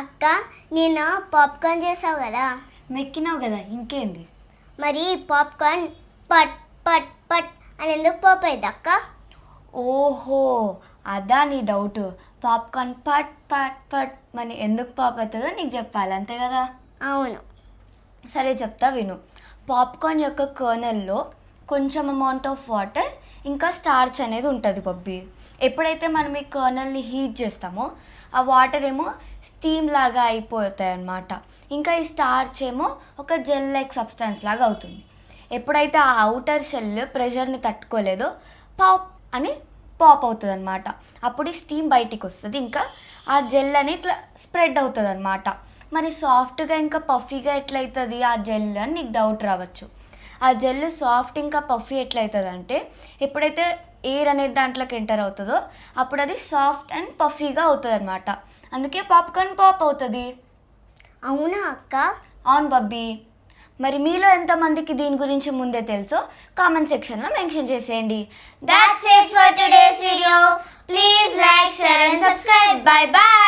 అక్క నేను పాప్కార్న్ చేసావు కదా, మెక్కినావు కదా ఇంకేంది. మరి పాప్కార్న్ పట్ పట్ పట్ అని ఎందుకు పాప్ అయింది అక్క? ఓహో అదా నీ డౌట్. పాప్కార్న్ పట్ పట్ పట్ మరి ఎందుకు పాప్ అవుతుందో నీకు చెప్పాలి అంతే కదా. అవును. సరే చెప్తా విను. పాప్కార్న్ యొక్క కర్నల్లో కొంచెం అమౌంట్ ఆఫ్ వాటర్ ఇంకా స్టార్చ్ అనేది ఉంటుంది బబ్బీ. ఎప్పుడైతే మనం ఈ కర్నల్ని హీట్ చేస్తామో ఆ వాటర్ ఏమో స్టీమ్ లాగా అయిపోతాయి అన్నమాట. ఇంకా ఈ స్టార్చ్ ఏమో ఒక జెల్ లైక్ సబ్స్టాన్స్ లాగా అవుతుంది. ఎప్పుడైతే ఆ అవుటర్ షెల్ ప్రెషర్ని తట్టుకోలేదో పాప్ అని పాప్ అవుతుంది అనమాట. అప్పుడు ఈ స్టీమ్ బయటికి వస్తుంది, ఇంకా ఆ జెల్ అని ఇట్లా స్ప్రెడ్ అవుతుంది అనమాట. మరి సాఫ్ట్గా ఇంకా పఫీగా ఎట్లయితుంది ఆ జెల్ అని నీకు డౌట్ రావచ్చు. ఆ జెల్ సాఫ్ట్ ఇంకా పఫీ ఎట్లయితుంది అంటే ఎప్పుడైతే ఎయిర్ అనేది దాంట్లోకి ఎంటర్ అవుతుందో అప్పుడు అది సాఫ్ట్ అండ్ పఫీగా అవుతుంది అనమాట. అందుకే పాప్కార్న్ పాప్ అవుతుంది. అవునా అక్క? అవును బబ్బీ. మరి మీలో ఎంతమందికి దీని గురించి ముందే తెలుసో కామెంట్ సెక్షన్లో మెన్షన్ చేసేయండి. That's it for today's video. Please like, share and subscribe. Bye bye.